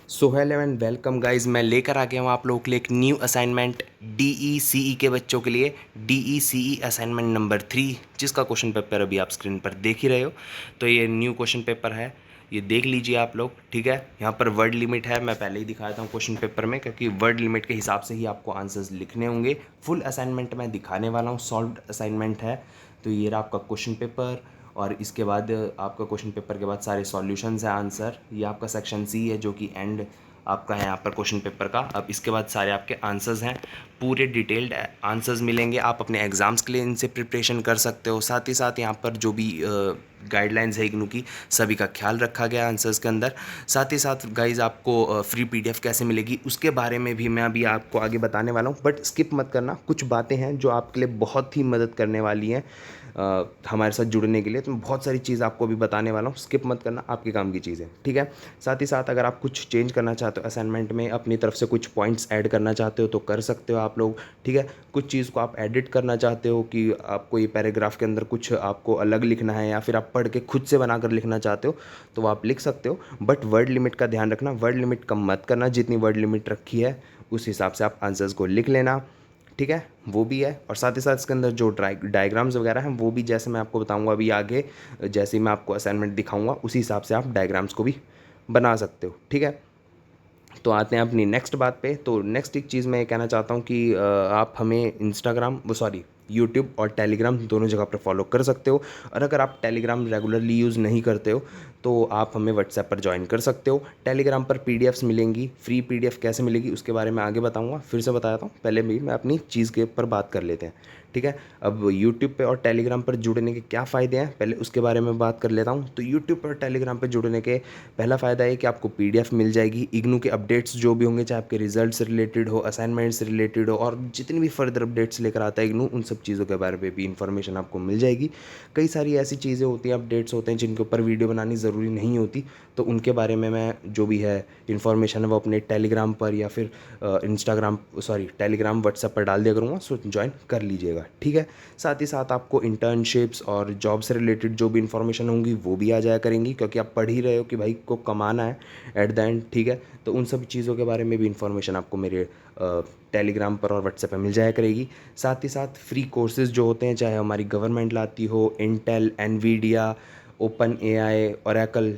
So hello and welcome guys, मैं लेकर आ गया हूँ आप लोगों के लिए एक न्यू असाइनमेंट DECE के बच्चों के लिए। DECE असाइनमेंट नंबर 3, जिसका क्वेश्चन पेपर अभी आप स्क्रीन पर देख ही रहे हो। तो ये न्यू क्वेश्चन पेपर है, ये देख लीजिए आप लोग। ठीक है, यहाँ पर वर्ड लिमिट है, मैं पहले ही दिखाया था क्वेश्चन पेपर में, क्योंकि वर्ड लिमिट के हिसाब से ही आपको आंसर्स लिखने होंगे। फुल असाइनमेंट मैं दिखाने वाला हूँ, सॉल्व्ड असाइनमेंट है। तो ये रहा आपका क्वेश्चन पेपर, और इसके बाद आपका क्वेश्चन पेपर के बाद सारे सॉल्यूशंस हैं, आंसर। ये आपका सेक्शन सी है जो कि एंड आपका है यहाँ पर क्वेश्चन पेपर का। अब इसके बाद सारे आपके आंसर्स हैं, पूरे डिटेल्ड आंसर्स मिलेंगे। आप अपने एग्ज़ाम्स के लिए इनसे प्रिपरेशन कर सकते हो। साथ ही साथ यहाँ पर जो भी गाइडलाइंस है इग्नू की, सभी का ख्याल रखा गया आंसर्स के अंदर। साथ ही साथ गाइज आपको फ्री PDF कैसे मिलेगी उसके बारे में भी मैं अभी आपको आगे बताने वाला हूँ। बट स्किप मत करना, कुछ बातें हैं जो आपके लिए बहुत ही मदद करने वाली हैं हमारे साथ जुड़ने के लिए। तो मैं बहुत सारी चीज़ आपको अभी बताने वाला हूँ, स्किप मत करना, आपके काम की चीज़ है। ठीक है, साथ ही साथ अगर आप कुछ चेंज करना चाहते हो असाइनमेंट में, अपनी तरफ से कुछ पॉइंट्स ऐड करना चाहते हो तो कर सकते हो आप लोग। ठीक है, कुछ चीज़ को आप एडिट करना चाहते हो कि आपको ये पैराग्राफ के अंदर कुछ आपको अलग लिखना है, या फिर आप पढ़ के खुद से बनाकर लिखना चाहते हो तो आप लिख सकते हो। बट वर्ड लिमिट का ध्यान रखना, वर्ड लिमिट कम मत करना, जितनी वर्ड लिमिट रखी है उस हिसाब से आप आंसर्स को लिख लेना। ठीक है, वो भी है। और साथ ही साथ इसके अंदर जो डायग्राम्स वगैरह हैं वो भी, जैसे मैं आपको बताऊंगा अभी आगे, जैसे ही मैं आपको असाइनमेंट दिखाऊंगा उसी हिसाब से आप डायग्राम्स को भी बना सकते हो। ठीक है, तो आते हैं अपनी नेक्स्ट बात पे। तो नेक्स्ट एक चीज़ मैं ये कहना चाहता हूँ कि आप हमें इंस्टाग्राम, वो सॉरी, यूट्यूब और टेलीग्राम दोनों जगह पर फॉलो कर सकते हो। और अगर आप टेलीग्राम रेगुलरली यूज़ नहीं करते हो तो आप हमें व्हाट्सएप पर ज्वाइन कर सकते हो। टेलीग्राम पर PDFs मिलेंगी, फ्री PDF कैसे मिलेगी उसके बारे में आगे बताऊंगा, फिर से बताता हूँ, पहले भी मैं अपनी चीज़ के ऊपर बात कर लेते हैं। ठीक है, अब यूट्यूब पे और टेलीग्राम पर जुड़ने के क्या फ़ायदे हैं पहले उसके बारे में बात कर लेता हूँ। तो यूट्यूब पर टेलीग्राम पर जुड़ने के पहला फ़ायदा है कि आपको PDF मिल जाएगी, इग्नू के अपडेट्स जो भी होंगे, चाहे आपके रिजल्ट से रिलेटेड हो, असाइनमेंट से रिलेटेड हो, और जितनी भी फर्दर अपडेट्स लेकर आता है इग्नू, उन सब चीज़ों के बारे में भी इन्फॉर्मेशन आपको मिल जाएगी। कई सारी ऐसी चीज़ें होती हैं, अपडेट्स होते हैं जिनके ऊपर वीडियो बनानी ज़रूरी नहीं होती, तो उनके बारे में मैं जो भी है इन्फॉर्मेशन है वो अपने टेलीग्राम पर या फिर इंस्टाग्राम, सॉरी, टेलीग्राम व्हाट्सएप पर डाल दिया करूँगा, सो ज्वाइन कर लीजिएगा। ठीक है, साथ ही साथ आपको इंटर्नशिप्स और जॉब से रिलेटेड जो भी इन्फॉर्मेशन होंगी वो भी आ जाया करेंगी, क्योंकि आप पढ़ ही रहे हो कि भाई को कमाना है एट द एंड। ठीक है, तो उन सब चीज़ों के बारे में भी इन्फॉर्मेशन आपको मेरे टेलीग्राम पर और व्हाट्सएप पर मिल जाया करेगी। साथ ही साथ फ्री कोर्सेज़ जो होते हैं, चाहे हमारी गवर्नमेंट लाती हो, Intel, Nvidia, open AI, Oracle,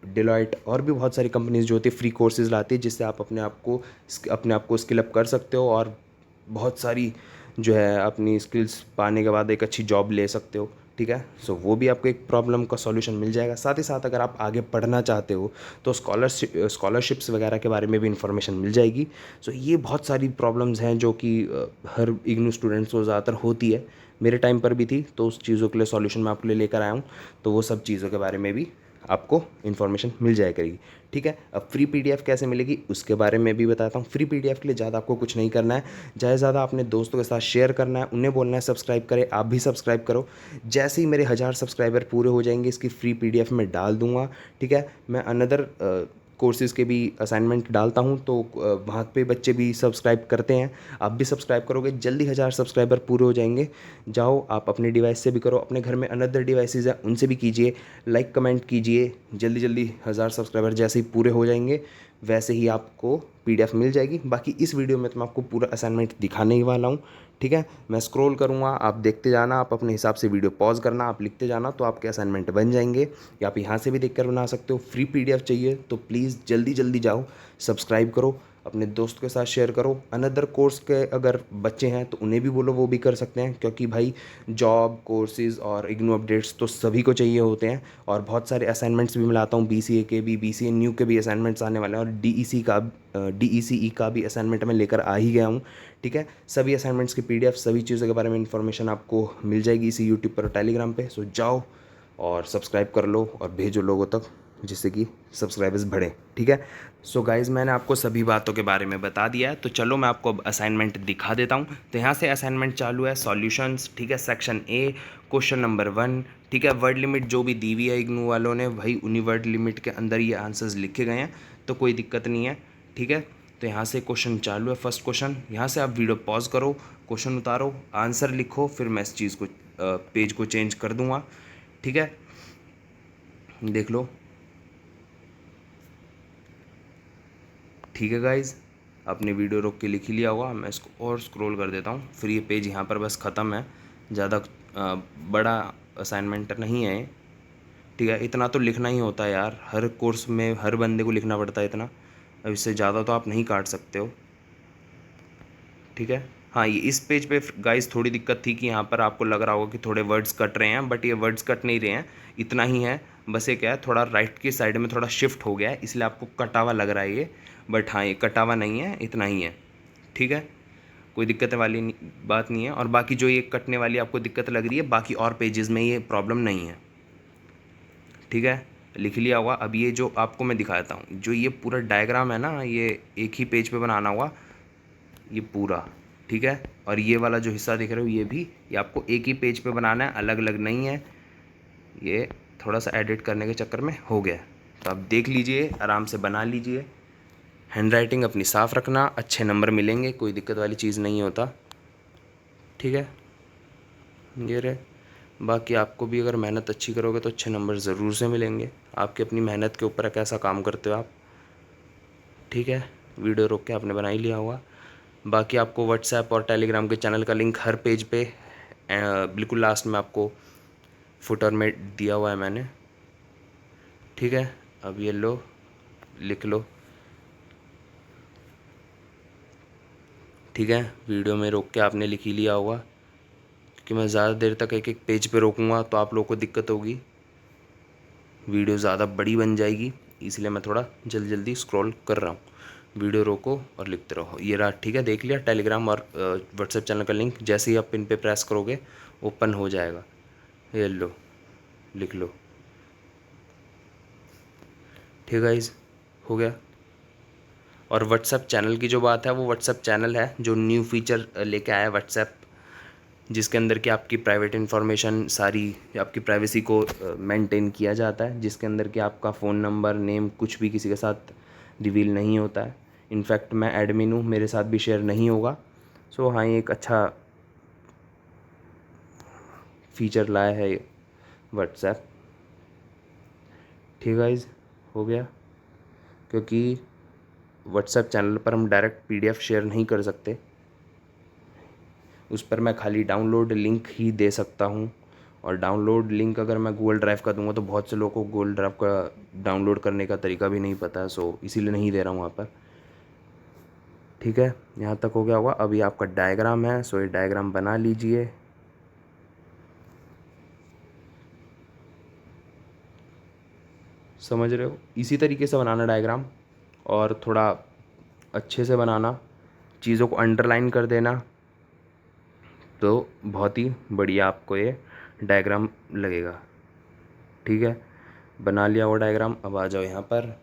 Deloitte, और भी बहुत सारी कंपनीज जो होती है फ्री कोर्सेज लाती है, जिससे आप अपने आप को स्किल अप कर सकते हो, और बहुत सारी जो है अपनी स्किल्स पाने के बाद एक अच्छी जॉब ले सकते हो। ठीक है, सो वो भी आपको एक प्रॉब्लम का सॉल्यूशन मिल जाएगा। साथ ही साथ अगर आप आगे पढ़ना चाहते हो तो स्कॉलरशिप्स वगैरह के बारे में भी इंफॉर्मेशन मिल जाएगी। सो ये बहुत सारी प्रॉब्लम्स हैं जो कि हर इग्नू स्टूडेंट्स को ज़्यादातर होती है, मेरे टाइम पर भी थी, तो उस चीज़ों के लिए सॉल्यूशन मैं आपके लिए लेकर आया हूँ। तो वो सब चीज़ों के बारे में भी आपको इन्फॉर्मेशन मिल जाया करेगी। ठीक है, अब फ्री PDF कैसे मिलेगी उसके बारे में भी बताता हूँ। फ्री PDF के लिए ज़्यादा आपको कुछ नहीं करना है, ज़्यादा अपने दोस्तों के साथ शेयर करना है, उन्हें बोलना है सब्सक्राइब करें, आप भी सब्सक्राइब करो। जैसे ही मेरे 1000 सब्सक्राइबर पूरे हो जाएंगे इसकी फ्री PDF में डाल दूंगा। ठीक है, मैं अनदर कोर्सेज़ के भी असाइनमेंट डालता हूँ, तो वहाँ पे बच्चे भी सब्सक्राइब करते हैं, आप भी सब्सक्राइब करोगे, जल्दी 1000 सब्सक्राइबर पूरे हो जाएंगे। जाओ आप अपने डिवाइस से भी करो, अपने घर में अनदर डिवाइसेज हैं उनसे भी कीजिए, लाइक कमेंट कीजिए, जल्दी जल्दी 1000 सब्सक्राइबर जैसे ही पूरे हो जाएंगे वैसे ही आपको PDF मिल जाएगी। बाकी इस वीडियो में तो मैं आपको पूरा असाइनमेंट दिखाने ही वाला हूँ। ठीक है, मैं स्क्रॉल करूँगा, आप देखते जाना, आप अपने हिसाब से वीडियो पॉज करना, आप लिखते जाना, तो आपके असाइनमेंट बन जाएंगे, या आप यहाँ से भी देखकर बना सकते हो। फ्री PDF चाहिए तो प्लीज़ जल्दी जल्दी जाओ, सब्सक्राइब करो, अपने दोस्त के साथ शेयर करो। अनदर कोर्स के अगर बच्चे हैं तो उन्हें भी बोलो, वो भी कर सकते हैं, क्योंकि भाई जॉब, कोर्सेज़ और इग्नू अपडेट्स तो सभी को चाहिए होते हैं। और बहुत सारे असाइनमेंट्स भी मिलाता हूँ, BCA के भी, BCA न्यू के भी असाइनमेंट्स आने वाले हैं, और DECE का भी असाइनमेंट मैं लेकर आ ही गया हूँ। ठीक है, सभी असाइनमेंट्स की PDF, सभी चीज़ों के बारे में इन्फॉर्मेशन आपको मिल जाएगी इसी यूट्यूब पर और टेलीग्राम पे। सो जाओ और सब्सक्राइब कर लो और भेजो लोगों तक, जिससे कि सब्सक्राइबर्स बढ़ें। ठीक है, सो गाइज़ मैंने आपको सभी बातों के बारे में बता दिया है, तो चलो मैं आपको अब असाइनमेंट दिखा देता हूँ। तो यहाँ से असाइनमेंट चालू है, सॉल्यूशंस। ठीक है, सेक्शन A, क्वेश्चन नंबर 1। ठीक है, वर्ड लिमिट जो भी दी हुई है इग्नू वालों ने, वही उन्हीं वर्ड लिमिट के अंदर ये आंसर्स लिखे गए हैं, तो कोई दिक्कत नहीं है। ठीक है, तो यहाँ से क्वेश्चन चालू है, फर्स्ट क्वेश्चन। यहाँ से आप वीडियो पॉज करो, क्वेश्चन उतारो, आंसर लिखो, फिर मैं इस चीज़ को पेज को चेंज कर दूँगा। ठीक है, देख लो। ठीक है गाइज़, आपने वीडियो रोक के लिख ही लिया होगा। मैं इसको और स्क्रॉल कर देता हूँ, फिर ये पेज यहाँ पर बस ख़त्म है। ज़्यादा बड़ा असाइनमेंट नहीं है, ठीक है। इतना तो लिखना ही होता है यार, हर कोर्स में हर बंदे को लिखना पड़ता है इतना। अब इससे ज़्यादा तो आप नहीं काट सकते हो, ठीक है। हाँ, ये इस पेज पे गाइस थोड़ी दिक्कत थी कि यहाँ पर आपको लग रहा होगा कि थोड़े वर्ड्स कट रहे हैं, बट ये वर्ड्स कट नहीं रहे हैं, इतना ही है। बस ये क्या है, थोड़ा राइट की साइड में थोड़ा शिफ्ट हो गया है, इसलिए आपको कटा हुआ लग रहा है ये, बट हाँ ये कटा हुआ नहीं है, इतना ही है, ठीक है। कोई दिक्कत वाली बात नहीं है। और बाकी जो ये कटने वाली आपको दिक्कत लग रही है, बाकी और पेजेस में ये प्रॉब्लम नहीं है, ठीक है। लिख लिया होगा। अब ये जो आपको मैं दिखाता हूँ, जो ये पूरा डायग्राम है ना, ये एक ही पेज पे बनाना होगा ये पूरा, ठीक है। और ये वाला जो हिस्सा देख रहे हो ये भी, ये आपको एक ही पेज पे बनाना है, अलग अलग नहीं है। ये थोड़ा सा एडिट करने के चक्कर में हो गया, तो आप देख लीजिए, आराम से बना लीजिए। हैंडराइटिंग अपनी साफ़ रखना, अच्छे नंबर मिलेंगे, कोई दिक्कत वाली चीज़ नहीं होता, ठीक है। ये रहे। बाकी आपको भी अगर मेहनत अच्छी करोगे तो अच्छे नंबर ज़रूर से मिलेंगे। आपकी अपनी मेहनत के ऊपर है, कैसा काम करते हो आप, ठीक है। वीडियो रोक के आपने बना ही लिया होगा। बाकी आपको व्हाट्सएप और टेलीग्राम के चैनल का लिंक हर पेज पे बिल्कुल लास्ट में आपको फुटर में दिया हुआ है मैंने, ठीक है। अब ये लो, लिख लो, ठीक है। वीडियो में रोक के आपने लिख ही लिया होगा, क्योंकि मैं ज़्यादा देर तक एक एक पेज पे रोकूंगा तो आप लोगों को दिक्कत होगी, वीडियो ज़्यादा बड़ी बन जाएगी, इसलिए मैं थोड़ा जल्दी जल्दी स्क्रॉल कर रहा हूँ। वीडियो रोको और लिखते रहो। ये रहा, ठीक है। देख लिया, टेलीग्राम और व्हाट्सएप चैनल का लिंक जैसे ही आप पिन पे प्रेस करोगे ओपन हो जाएगा। ये लो, लिख लो, ठीक है गाइस, हो गया। और व्हाट्सएप चैनल की जो बात है, वो व्हाट्सएप चैनल है जो न्यू फीचर लेके आया है व्हाट्सएप, जिसके अंदर कि आपकी प्राइवेट इन्फॉर्मेशन सारी, आपकी प्राइवेसी को मेंटेन किया जाता है, जिसके अंदर कि आपका फ़ोन नंबर, नेम कुछ भी किसी के साथ रिवील नहीं होता है। इनफैक्ट मैं एडमिन हूँ, मेरे साथ भी शेयर नहीं होगा। सो हाँ, ये एक अच्छा फीचर लाया है व्हाट्सएप, ठीक है गाइस, हो गया। क्योंकि व्हाट्सएप चैनल पर हम डायरेक्ट पीडीएफ शेयर नहीं कर सकते, उस पर मैं खाली डाउनलोड लिंक ही दे सकता हूँ। और डाउनलोड लिंक अगर मैं गूगल ड्राइव का दूंगा तो बहुत से लोगों को गूगल ड्राइव का डाउनलोड करने का तरीका भी नहीं पता है, सो इसीलिए नहीं दे रहा हूँ वहाँ पर, ठीक है। यहाँ तक हो गया होगा। अभी आपका डायग्राम है, सो ये डायग्राम बना लीजिए, समझ रहे हो, इसी तरीके से बनाना डायग्राम, और थोड़ा अच्छे से बनाना, चीज़ों को अंडरलाइन कर देना, तो बहुत ही बढ़िया आपको ये डायग्राम लगेगा, ठीक है। बना लिया वो डायग्राम। अब आ जाओ यहाँ पर,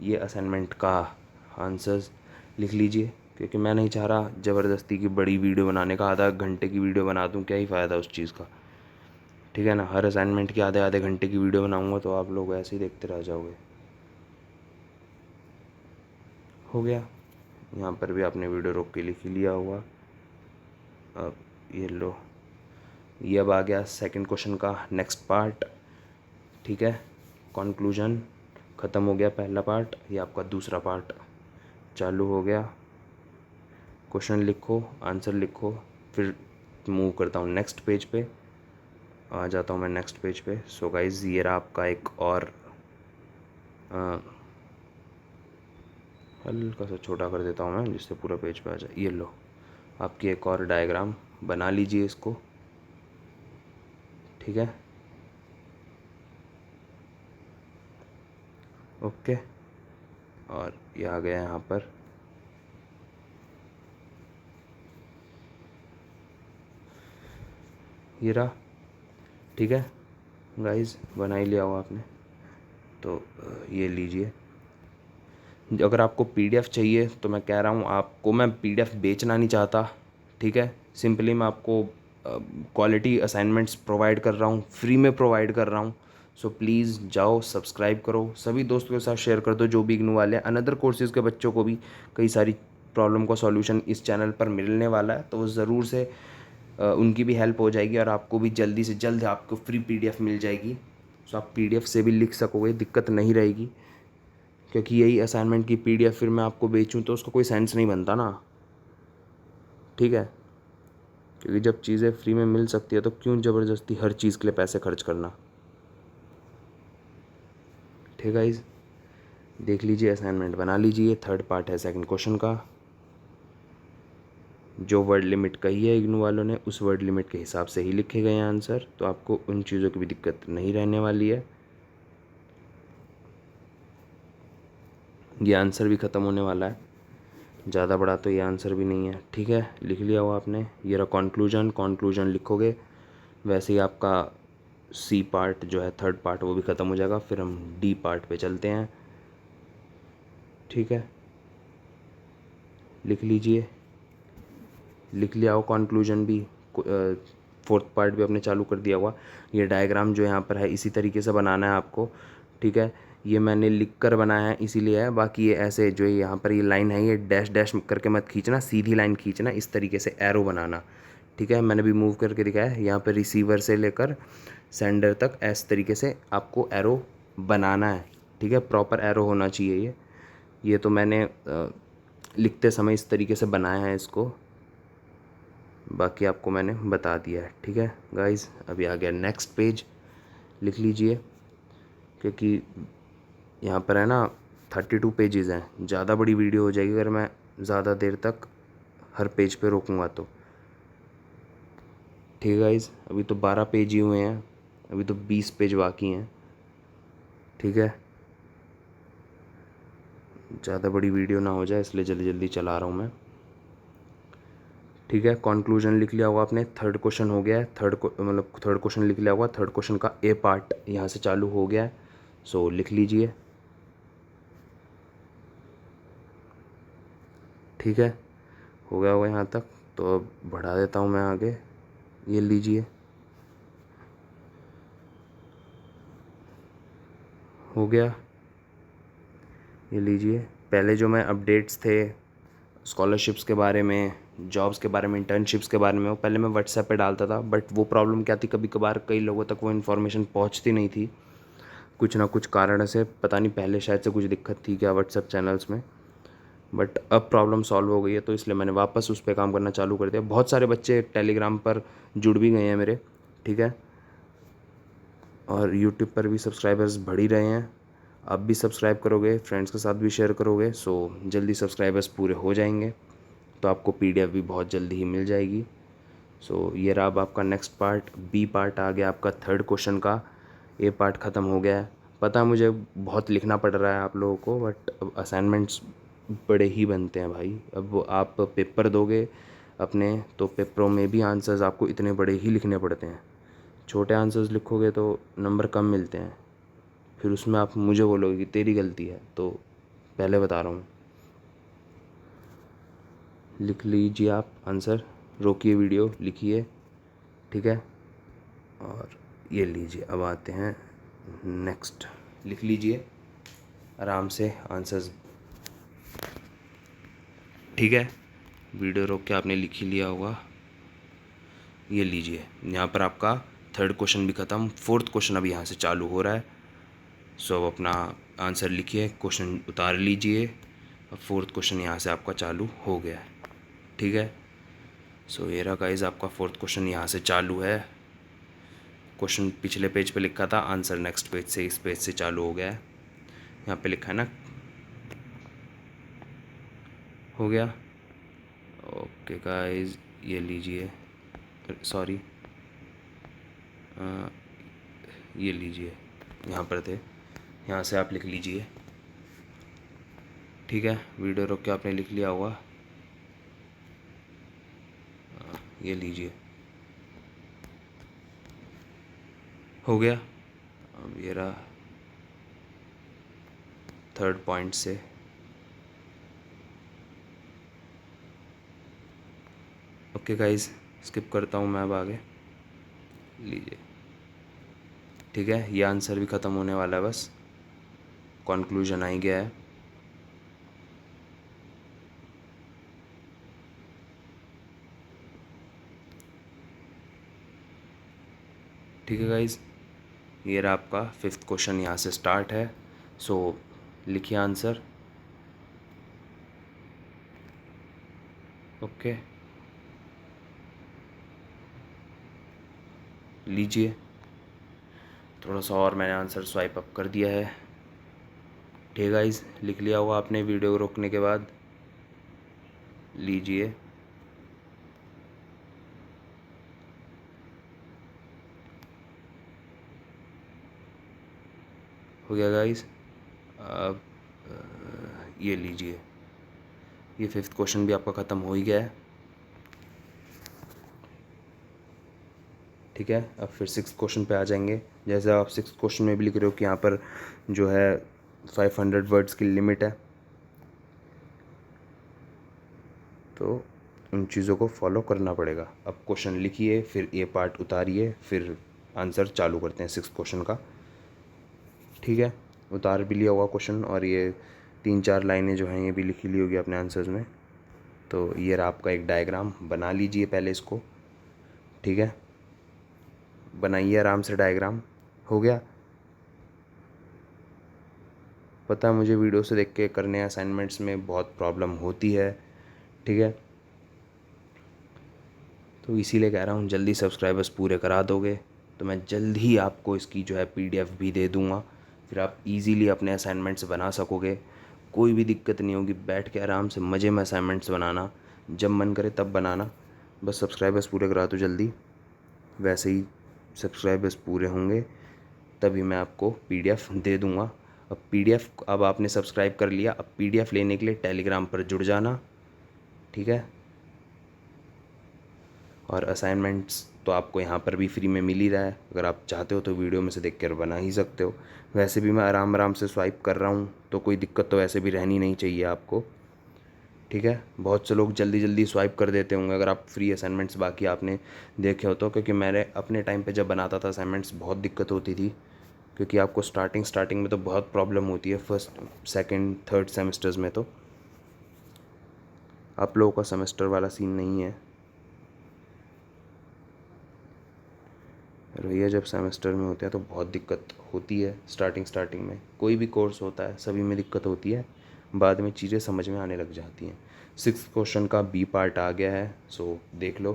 ये असाइनमेंट का आंसर्स लिख लीजिए, क्योंकि मैं नहीं चाह रहा ज़बरदस्ती की बड़ी वीडियो बनाने का, आधा घंटे की वीडियो बना दूँ, क्या ही फ़ायदा उस चीज़ का, ठीक है ना। हर असाइनमेंट की आधे आधे घंटे की वीडियो बनाऊँगा तो आप लोग ऐसे ही देखते रह जाओगे। हो गया। यहाँ पर भी आपने वीडियो रोक के लिख ही लिया होगा। अब ये लो, ये अब आ गया सेकंड क्वेश्चन का नेक्स्ट पार्ट, ठीक है। कंक्लूजन ख़त्म हो गया पहला पार्ट, ये आपका दूसरा पार्ट चालू हो गया। क्वेश्चन लिखो, आंसर लिखो, फिर मूव करता हूँ नेक्स्ट पेज पे, आ जाता हूँ मैं नेक्स्ट पेज पे। सो गाइज, ये रहा आपका एक और हल्का सा छोटा कर देता हूँ मैं, जिससे पूरा पेज पे आ जाए। ये लो, आपकी एक और डायग्राम बना लीजिए इसको, ठीक है, ओके। और ये आ गया यहाँ पर, ये रहा, ठीक है गाइस, बना ही लिया हो आपने, तो ये लीजिए। अगर आपको पीडीएफ चाहिए तो मैं कह रहा हूँ आपको, मैं पीडीएफ बेचना नहीं चाहता, ठीक है। सिंपली मैं आपको क्वालिटी असाइनमेंट्स प्रोवाइड कर रहा हूँ, फ्री में प्रोवाइड कर रहा हूँ। सो प्लीज़ जाओ, सब्सक्राइब करो, सभी दोस्तों के साथ शेयर कर दो जो भी इग्नू वाले हैं। अनदर कोर्सेज़ के बच्चों को भी कई सारी प्रॉब्लम का सॉल्यूशन इस चैनल पर मिलने वाला है, तो वो ज़रूर से उनकी भी हेल्प हो जाएगी, और आपको भी जल्दी से जल्द आपको फ्री पीडीएफ मिल जाएगी। सो आप पीडीएफ से भी लिख सकोगे, दिक्कत नहीं रहेगी, क्योंकि यही असाइनमेंट की PDF फिर मैं आपको बेचूं तो उसका कोई सेंस नहीं बनता ना, ठीक है। क्योंकि जब चीज़ें फ्री में मिल सकती है तो क्यों ज़बरदस्ती हर चीज़ के लिए पैसे खर्च करना। ठीक है गाइस, देख लीजिए, असाइनमेंट बना लीजिए। थर्ड पार्ट है सेकंड क्वेश्चन का। जो वर्ड लिमिट कही है इग्नू वालों ने उस वर्ड लिमिट के हिसाब से ही लिखे गए हैं आंसर, तो आपको उन चीज़ों की भी दिक्कत नहीं रहने वाली है। ये आंसर भी ख़त्म होने वाला है, ज़्यादा बड़ा तो ये आंसर भी नहीं है, ठीक है। लिख लिया हुआ आपने, ये रहा कॉन्क्लूजन लिखोगे, वैसे ही आपका C पार्ट जो है थर्ड पार्ट वो भी ख़त्म हो जाएगा। फिर हम D पार्ट पे चलते हैं, ठीक है। लिख लीजिए, लिख लिया हो कॉन्क्लूजन भी, फोर्थ पार्ट भी आपने चालू कर दिया हुआ। ये डायग्राम जो यहाँ पर है इसी तरीके से बनाना है आपको, ठीक है। ये मैंने लिख कर बनाया है इसीलिए है, बाकी ये ऐसे जो यहाँ पर ये लाइन है ये डैश डैश करके मत खींचना, सीधी लाइन खींचना, इस तरीके से एरो बनाना, ठीक है। मैंने भी मूव करके दिखाया है, यहाँ पर रिसीवर से लेकर सेंडर तक इस तरीके से आपको एरो बनाना है, ठीक है। प्रॉपर एरो होना चाहिए ये तो मैंने लिखते समय इस तरीके से बनाया है इसको, बाकी आपको मैंने बता दिया है, ठीक है गाइस। अभी आ गया नेक्स्ट पेज, लिख लीजिए, क्योंकि यहाँ पर है ना 32 पेजेस हैं, ज़्यादा बड़ी वीडियो हो जाएगी अगर मैं ज़्यादा देर तक हर पेज पे रोकूँगा तो, ठीक है गाइस। अभी तो 12 पेज ही हुए हैं, अभी तो 20 पेज बाकी हैं, ठीक है। ज़्यादा बड़ी वीडियो ना हो जाए इसलिए जल्दी जल्दी चला रहा हूँ मैं, ठीक है। कॉन्क्लूजन लिख लिया होगा आपने, थर्ड क्वेश्चन हो गया है, थर्ड क्वेश्चन लिख लिया होगा, थर्ड क्वेश्चन का A पार्ट यहाँ से चालू हो गया है, सो लिख लीजिए, ठीक है। हो गया होगा यहाँ तक, तो अब बढ़ा देता हूँ मैं आगे, ये लीजिए, हो गया, ये लीजिए। पहले जो मैं अपडेट्स थे स्कॉलरशिप्स के बारे में, जॉब्स के बारे में, इंटर्नशिप्स के बारे में, वो पहले मैं व्हाट्सएप पे डालता था, बट वो प्रॉब्लम क्या थी, कभी कभार कई लोगों तक वो इन्फॉर्मेशन पहुंचती नहीं थी, कुछ ना कुछ कारण से, पता नहीं पहले शायद से कुछ दिक्कत थी क्या व्हाट्सएप चैनल्स में, बट अब प्रॉब्लम सॉल्व हो गई है, तो इसलिए मैंने वापस उस पर काम करना चालू कर दिया। बहुत सारे बच्चे टेलीग्राम पर जुड़ भी गए हैं मेरे, ठीक है, और यूट्यूब पर भी सब्सक्राइबर्स बढ़ ही रहे हैं। आप भी सब्सक्राइब करोगे, फ्रेंड्स के साथ भी शेयर करोगे, सो जल्दी सब्सक्राइबर्स पूरे हो जाएंगे, तो आपको PDF भी बहुत जल्दी ही मिल जाएगी। सो ये रहा अब आपका नेक्स्ट पार्ट, B पार्ट आ गया आपका थर्ड क्वेश्चन का, A पार्ट ख़त्म हो गया है। पता है मुझे बहुत लिखना पड़ रहा है आप लोगों को, बट अब असाइनमेंट्स बड़े ही बनते हैं भाई। अब आप पेपर दोगे अपने, तो पेपरों में भी आंसर्स आपको इतने बड़े ही लिखने पड़ते हैं, छोटे आंसर्स लिखोगे तो नंबर कम मिलते हैं, फिर उसमें आप मुझे बोलोगे कि तेरी गलती है, तो पहले बता रहा हूँ। लिख लीजिए आप आंसर, रोकिए वीडियो, लिखिए, ठीक है। और ये लीजिए, अब आते हैं नेक्स्ट, लिख लीजिए आराम से आंसर्स, ठीक है। वीडियो रोक के आपने लिख ही लिया होगा, ये लीजिए, यहाँ पर आपका थर्ड क्वेश्चन भी ख़त्म, फोर्थ क्वेश्चन अब यहाँ से चालू हो रहा है। सो अब अपना आंसर लिखिए, क्वेश्चन उतार लीजिए, अब फोर्थ क्वेश्चन यहाँ से आपका चालू हो गया है, ठीक है। सो ये रहा गाइस आपका फोर्थ क्वेश्चन यहाँ से चालू है। क्वेश्चन पिछले पेज पे लिखा था, आंसर नेक्स्ट पेज से, इस पेज से चालू हो गया है, यहाँ पे लिखा है ना, हो गया। ओके गाइस, ये लीजिए, सॉरी, ये लीजिए, यहाँ पर थे, यहाँ से आप लिख लीजिए, ठीक है। वीडियो रोक के आपने लिख लिया होगा, ये लीजिए, हो गया। अब ये रहा थर्ड पॉइंट से, ओके गाइस, स्किप करता हूँ मैं अब आगे, लीजिए, ठीक है। ये आंसर भी ख़त्म होने वाला है, बस कंक्लूजन आ ही गया है, ठीक है गाइस। ये रहा आपका फिफ्थ क्वेश्चन, यहाँ से स्टार्ट है। सो लिखिए आंसर। ओके, लीजिए। थोड़ा सा और मैंने आंसर स्वाइप अप कर दिया है। ठीक है गाइस, लिख लिया होगा आपने वीडियो रोकने के बाद। लीजिए। हो गया गाइस। अब ये लीजिए, ये 5th क्वेश्चन भी आपका ख़त्म हो ही गया है। ठीक है, अब फिर 6th क्वेश्चन पे आ जाएंगे। जैसे आप 6th क्वेश्चन में भी लिख रहे हो कि यहाँ पर जो है 500 वर्ड्स की लिमिट है, तो उन चीज़ों को फॉलो करना पड़ेगा। अब क्वेश्चन लिखिए, फिर ये पार्ट उतारिए, फिर आंसर चालू करते हैं 6th क्वेश्चन का। ठीक है, उतार भी लिया हुआ क्वेश्चन, और ये 3-4 लाइनें जो हैं ये भी लिखी ली होगी अपने आंसर्स में। तो ये रहा आपका एक डायग्राम, बना लीजिए पहले इसको। ठीक है, बनाइए आराम से डायग्राम। हो गया। पता है मुझे वीडियो से देख के करने असाइनमेंट्स में बहुत प्रॉब्लम होती है। ठीक है, तो इसीलिए कह रहा हूँ जल्दी सब्सक्राइबर्स पूरे करा दोगे तो मैं जल्द ही आपको इसकी जो है PDF भी दे दूँगा। फिर आप इजीली अपने असाइनमेंट्स बना सकोगे, कोई भी दिक्कत नहीं होगी। बैठ के आराम से मज़े में असाइनमेंट्स बनाना, जब मन करे तब बनाना। बस सब्सक्राइबर्स पूरे करा दो जल्दी। वैसे ही सब्सक्राइबर्स पूरे होंगे तभी मैं आपको PDF दे दूँगा। अब PDF, अब आपने सब्सक्राइब कर लिया, अब PDF लेने के लिए टेलीग्राम पर जुड़ जाना। ठीक है, और असाइनमेंट्स तो आपको यहाँ पर भी फ्री में मिल ही रहा है। अगर आप चाहते हो तो वीडियो में से देख कर बना ही सकते हो। वैसे भी मैं आराम आराम से स्वाइप कर रहा हूँ, तो कोई दिक्कत तो वैसे भी रहनी नहीं चाहिए आपको। ठीक है, बहुत से लोग जल्दी जल्दी स्वाइप कर देते होंगे अगर आप फ्री असाइनमेंट्स बाकी आपने देखे हो तो, क्योंकि मैंने अपने टाइम पे जब बनाता था असाइनमेंट्स बहुत दिक्कत होती थी। क्योंकि आपको स्टार्टिंग में तो बहुत प्रॉब्लम होती है, फर्स्ट सेकंड थर्ड सेमेस्टर्स में। तो आप लोगों का सेमेस्टर वाला सीन नहीं है भैया, जब सेमेस्टर में होते हैं तो बहुत दिक्कत होती है। स्टार्टिंग में कोई भी कोर्स होता है सभी में दिक्कत होती है, बाद में चीज़ें समझ में आने लग जाती हैं। 6th क्वेश्चन का B पार्ट आ गया है, सो देख लो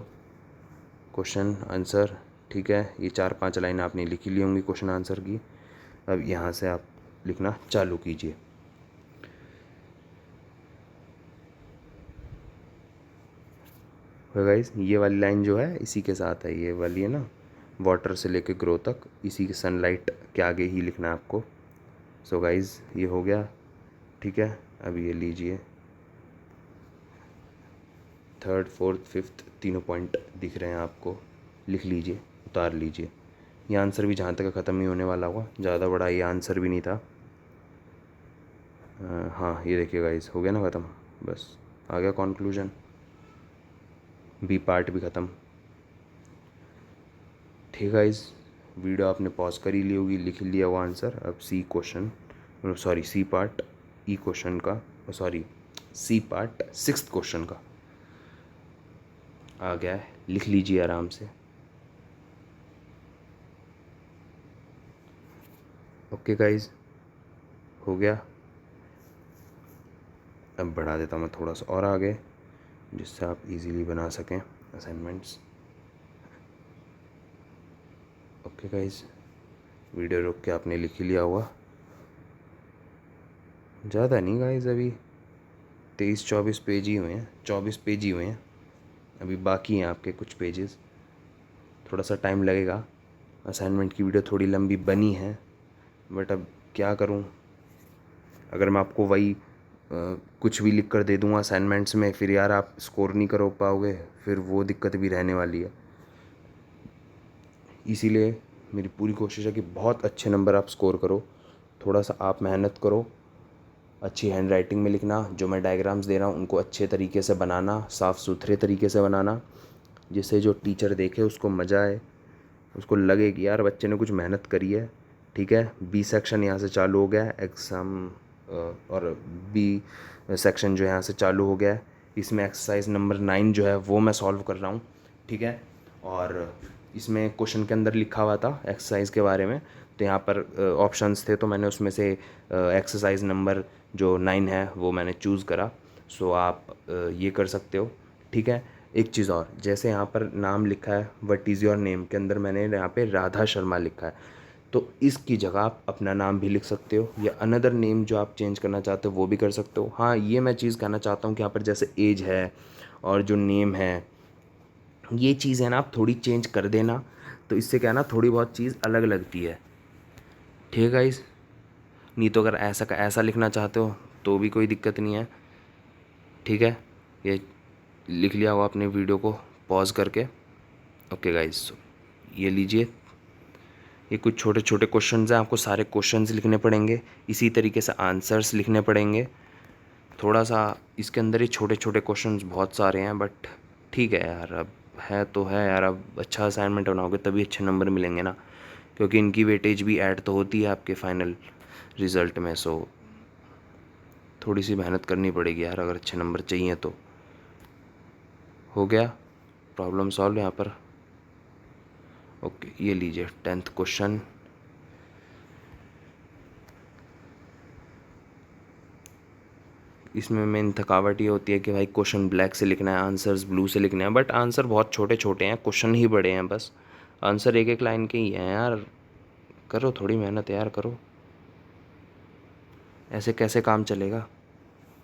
क्वेश्चन आंसर। ठीक है, ये 4-5 लाइन आपने लिखी ली होंगी क्वेश्चन आंसर की। अब यहाँ से आप लिखना चालू कीजिए। गाइस, ये वाली लाइन जो है इसी के साथ है, ये वाली है ना, वाटर से लेके ग्रो तक इसी के सनलाइट के आगे ही लिखना है आपको। सो गाइस, ये हो गया। ठीक है, अब ये लीजिए, 3rd 4th 5th तीनों पॉइंट दिख रहे हैं आपको, लिख लीजिए, उतार लीजिए। ये आंसर भी जहाँ तक ख़त्म नहीं होने वाला हुआ, ज़्यादा बड़ा ये आंसर भी नहीं था। हाँ, ये देखिए गाइस, हो गया ना ख़त्म, बस आ गया कॉन्क्लूजन। B पार्ट भी ख़त्म। ठीक है गाइस, वीडियो आपने पॉज कर ही ली होगी, लिख लिया हुआ आंसर। अब C पार्ट E क्वेश्चन का, sorry C part 6th question का आ गया है, लिख लीजिए आराम से। ओके गाइस, हो गया। अब बढ़ा देता हूँ मैं थोड़ा सा और आगे, जिससे आप इजीली बना सकें असाइनमेंट्स। ओके गाइस, वीडियो रोक के आपने लिख ही लिया होगा। ज़्यादा नहीं गाइस, अभी 23-24 पेज ही हुए हैं, 24 पेज ही हुए हैं। अभी बाकी हैं आपके कुछ पेजेस, थोड़ा सा टाइम लगेगा। असाइनमेंट की वीडियो थोड़ी लंबी बनी है, बट अब क्या करूं, अगर मैं आपको वही कुछ भी लिख कर दे दूंगा असाइनमेंट्स में, फिर यार आप स्कोर नहीं कर पाओगे, फिर वो दिक्कत भी रहने वाली है। इसीलिए मेरी पूरी कोशिश है कि बहुत अच्छे नंबर आप स्कोर करो। थोड़ा सा आप मेहनत करो, अच्छी हैंड राइटिंग में लिखना, जो मैं डायग्राम्स दे रहा हूँ उनको अच्छे तरीके से बनाना, साफ़ सुथरे तरीके से बनाना, जिससे जो टीचर देखे उसको मज़ा आए, उसको लगे कि यार बच्चे ने कुछ मेहनत करी है। ठीक है, B सेक्शन यहाँ से चालू हो गया है एग्ज़ाम, और B सेक्शन जो यहाँ से चालू हो गया है। इसमें एक्सरसाइज नंबर 9 जो है वो मैं सॉल्व कर रहा हूँ। ठीक है, और इसमें क्वेश्चन के अंदर लिखा हुआ था एक्सरसाइज के बारे में, तो यहाँ पर ऑप्शंस थे, तो मैंने उसमें से एक्सरसाइज नंबर जो 9 है वो मैंने चूज़ करा। सो आप ये कर सकते हो। ठीक है, एक चीज़ और, जैसे यहाँ पर नाम लिखा है व्हाट इज़ योर नेम के अंदर मैंने यहाँ पे राधा शर्मा लिखा है, तो इसकी जगह आप अपना नाम भी लिख सकते हो, या अनदर नेम जो आप चेंज करना चाहते हो वो भी कर सकते हो। हाँ, ये मैं चीज़ कहना चाहता हूँ कि यहाँ पर जैसे एज है और जो नेम है, ये चीज़ है ना, आप थोड़ी चेंज कर देना, तो इससे क्या है ना, थोड़ी बहुत चीज़ अलग लगती है। ठीक है गाइस, नहीं तो अगर ऐसा का ऐसा लिखना चाहते हो तो भी कोई दिक्कत नहीं है। ठीक है, ये लिख लिया हो आपने वीडियो को पॉज करके। ओके गाइस, ये लीजिए, ये कुछ छोटे छोटे क्वेश्चंस हैं, आपको सारे क्वेश्चंस लिखने पड़ेंगे, इसी तरीके से आंसर्स लिखने पड़ेंगे। थोड़ा सा इसके अंदर ही छोटे छोटे क्वेश्चंस बहुत सारे हैं, बट ठीक है यार, अब है तो है यार, अब अच्छा असाइनमेंट बनाओगे तभी अच्छे नंबर मिलेंगे ना, क्योंकि इनकी वेटेज भी ऐड तो होती है आपके फाइनल रिज़ल्ट में। सो थोड़ी सी मेहनत करनी पड़ेगी यार, अगर अच्छे नंबर चाहिए तो। हो गया प्रॉब्लम सॉल्व यहाँ पर। ओके, ये लीजिए 10th क्वेश्चन। इसमें मेन थकावट ये होती है कि भाई क्वेश्चन ब्लैक से लिखना है, आंसर्स ब्लू से लिखने हैं, बट आंसर बहुत छोटे छोटे हैं, क्वेश्चन ही बड़े हैं, बस आंसर एक एक लाइन के ही हैं यार। करो थोड़ी मेहनत यार, करो, ऐसे कैसे काम चलेगा।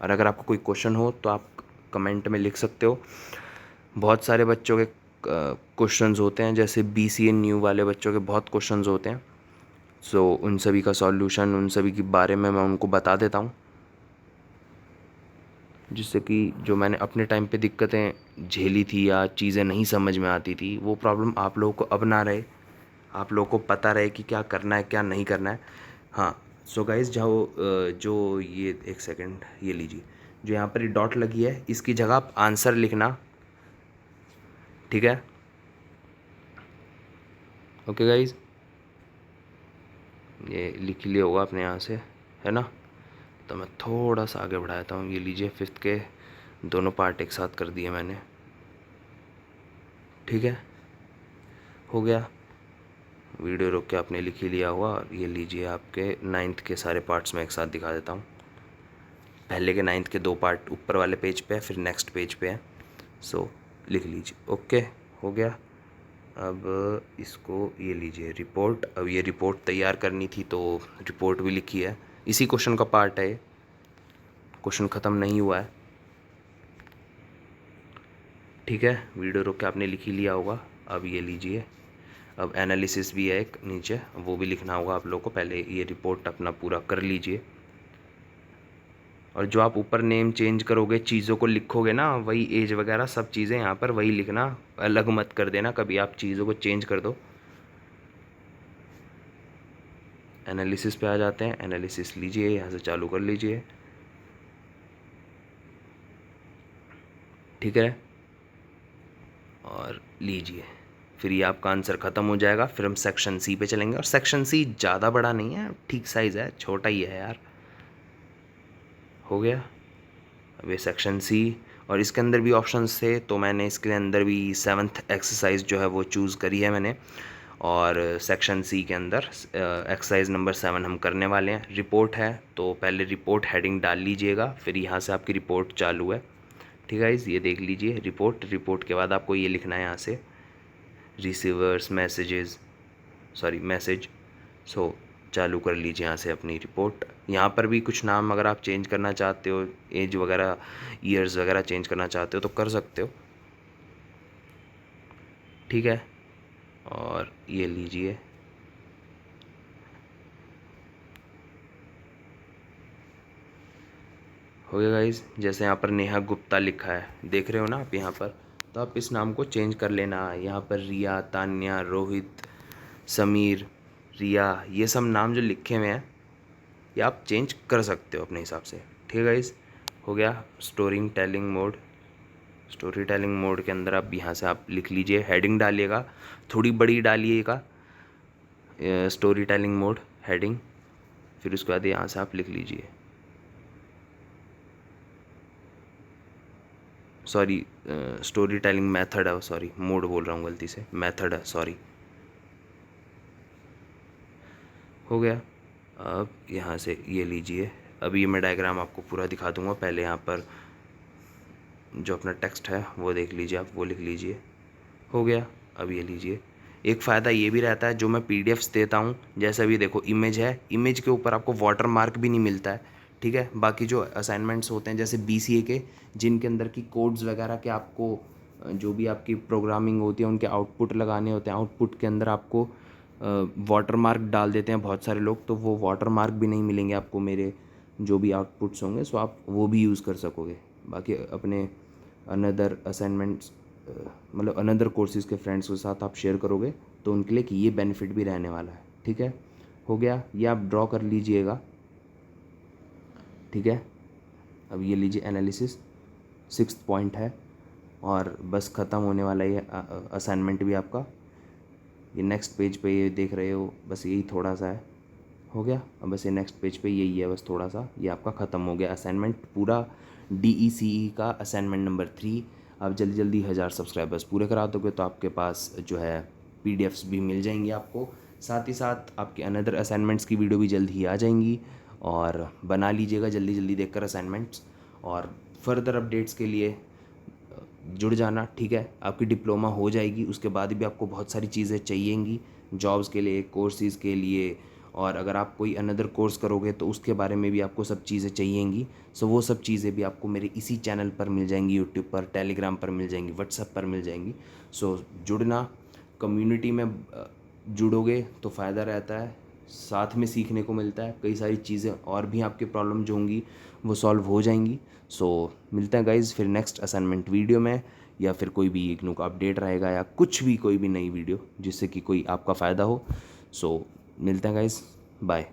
और अगर आपको कोई क्वेश्चन हो तो आप कमेंट में लिख सकते हो। बहुत सारे बच्चों के क्वेश्चंस होते हैं, जैसे BCA न्यू वाले बच्चों के बहुत क्वेश्चंस होते हैं। सो उन सभी का सॉल्यूशन, उन सभी के बारे में मैं उनको बता देता हूँ, जिससे कि जो मैंने अपने टाइम पे दिक्कतें झेली थी या चीज़ें नहीं समझ में आती थी, वो प्रॉब्लम आप लोगों को अब ना रहे, आप लोगों को पता रहे कि क्या करना है क्या नहीं करना है। हाँ, सो गाइस, जो ये एक सेकंड, ये लीजिए, जो यहाँ पर ये डॉट लगी है इसकी जगह आप आंसर लिखना। ठीक है, ओके गाइस, ये लिख लिया होगा आपने यहाँ से, है ना। तो मैं थोड़ा सा आगे बढ़ाता हूँ। ये लीजिए, 5th के दोनों पार्ट एक साथ कर दिए मैंने। ठीक है, हो गया, वीडियो रोक के आपने लिख ही लिया होगा। और ये लीजिए, आपके 9th के सारे पार्ट्स मैं एक साथ दिखा देता हूँ। पहले के 9th के 2 पार्ट ऊपर वाले पेज पे है, फिर नेक्स्ट पेज पे है। सो लिख लीजिए। ओके, हो गया। अब इसको ये लीजिए रिपोर्ट। अब ये रिपोर्ट तैयार करनी थी तो रिपोर्ट भी लिखी है, इसी क्वेश्चन का पार्ट है, क्वेश्चन ख़त्म नहीं हुआ है। ठीक है, वीडियो रोक के आपने लिख ही लिया होगा। अब ये लीजिए, अब एनालिसिस भी है एक नीचे, वो भी लिखना होगा आप लोगों को। पहले ये रिपोर्ट अपना पूरा कर लीजिए, और जो आप ऊपर नेम चेंज करोगे, चीज़ों को लिखोगे ना, वही एज वगैरह सब चीज़ें यहाँ पर वही लिखना, अलग मत कर देना कभी आप चीज़ों को चेंज कर दो। एनालिसिस पे आ जाते हैं, एनालिसिस लीजिए, यहाँ से चालू कर लीजिए। ठीक है, और लीजिए, फिर ये आपका आंसर ख़त्म हो जाएगा। फिर हम सेक्शन सी पे चलेंगे, और सेक्शन सी ज़्यादा बड़ा नहीं है, ठीक साइज़ है, छोटा ही है यार। हो गया, अब ये सेक्शन सी, और इसके अंदर भी ऑप्शंस थे, तो मैंने इसके अंदर भी 7th एक्सरसाइज जो है वो चूज़ करी है मैंने। और सेक्शन सी के अंदर एक्सरसाइज नंबर 7 हम करने वाले हैं। रिपोर्ट है, तो पहले रिपोर्ट हेडिंग डाल लीजिएगा, फिर यहाँ से आपकी रिपोर्ट चालू है। ठीक है, ये देख लीजिए रिपोर्ट। रिपोर्ट के बाद आपको ये लिखना है यहाँ से, रिसीवर्स मैसेजेस, सॉरी मैसेज। सो चालू कर लीजिए यहाँ से अपनी रिपोर्ट। यहाँ पर भी कुछ नाम अगर आप चेंज करना चाहते हो, एज वगैरह, ईयर्स वगैरह चेंज करना चाहते हो तो कर सकते हो। ठीक है, और ये लीजिए, हो गया गाइज। जैसे यहाँ पर नेहा गुप्ता लिखा है, देख रहे हो ना आप यहाँ पर, तो आप इस नाम को चेंज कर लेना। यहाँ पर रिया, तान्या, रोहित, समीर, रिया, ये सब नाम जो लिखे हुए हैं ये आप चेंज कर सकते हो अपने हिसाब से। ठीक है गाइज, हो गया। Story telling mode, story telling mode के अंदर आप यहाँ से आप लिख लीजिए, हेडिंग डालिएगा, थोड़ी बड़ी डालिएगा, स्टोरी टेलिंग मोड हेडिंग। फिर उसके बाद यहाँ से आप लिख लीजिए, सॉरी स्टोरी टेलिंग मेथड है, सॉरी मोड बोल रहा हूँ गलती से, मेथड है, सॉरी। हो गया। अब यहाँ से ये लीजिए, अब ये मैं डायग्राम आपको पूरा दिखा दूँगा। पहले यहाँ पर जो अपना टेक्स्ट है वो देख लीजिए, आप वो लिख लीजिए। हो गया। अब ये लीजिए, एक फ़ायदा ये भी रहता है, जो मैं पीडीएफ्स देता हूँ, जैसे अभी देखो इमेज है, इमेज के ऊपर आपको वाटर मार्क भी नहीं मिलता है, ठीक है। बाकी जो असाइनमेंट्स होते हैं जैसे बीसीए के, जिनके अंदर की कोड्स वगैरह के आपको जो भी आपकी प्रोग्रामिंग होती है उनके आउटपुट लगाने होते हैं, आउटपुट के अंदर आपको वाटर मार्क डाल देते हैं बहुत सारे लोग, तो वो वाटर मार्क भी नहीं मिलेंगे आपको मेरे जो भी आउटपुट्स होंगे, सो आप वो भी यूज़ कर सकोगे। बाकी अपने अनदर असाइनमेंट्स मतलब अनदर कोर्सेज़ के फ्रेंड्स के साथ आप शेयर करोगे तो उनके लिए कि ये बेनिफिट भी रहने वाला है, ठीक है। हो गया, ये आप ड्रॉ कर लीजिएगा, ठीक है। अब ये लीजिए एनालिसिस 6th पॉइंट है और बस ख़त्म होने वाला है ये असाइनमेंट भी आपका। ये नेक्स्ट पेज पे ये देख रहे हो, बस यही थोड़ा सा है, हो गया। अब बस ये नेक्स्ट पेज पे यही है, बस थोड़ा सा, ये आपका ख़त्म हो गया असाइनमेंट पूरा। DECE का असाइनमेंट नंबर 3। आप जल्दी जल्दी 1000 सब्सक्राइबर्स पूरे करा दोगे तो आपके पास जो है PDFs भी मिल जाएंगी आपको, साथ ही साथ आपके अनदर असाइनमेंट्स की वीडियो भी जल्द ही आ जाएंगी। और बना लीजिएगा जल्दी जल्दी देखकर असाइनमेंट्स, और फर्दर अपडेट्स के लिए जुड़ जाना, ठीक है। आपकी डिप्लोमा हो जाएगी, उसके बाद भी आपको बहुत सारी चीज़ें चाहिएंगी जॉब्स के लिए, कोर्सेज़ के लिए, और अगर आप कोई अनदर कोर्स करोगे तो उसके बारे में भी आपको सब चीज़ें चाहिएंगी। सो वो सब चीज़ें भी आपको मेरे इसी चैनल पर मिल जाएंगी, यूट्यूब पर, टेलीग्राम पर मिल जाएंगी, व्हाट्सएप पर मिल जाएंगी। सो जुड़ना, कम्युनिटी में जुड़ोगे तो फ़ायदा रहता है, साथ में सीखने को मिलता है, कई सारी चीज़ें और भी आपकी प्रॉब्लम जो होंगी वो सॉल्व हो जाएंगी। सो मिलते हैं गाइज़ फिर नेक्स्ट असाइनमेंट वीडियो में, या फिर कोई भी इग्नू का अपडेट रहेगा या कुछ भी, कोई भी नई वीडियो जिससे कि कोई आपका फ़ायदा हो। सो मिलते हैं गाइज़, बाय।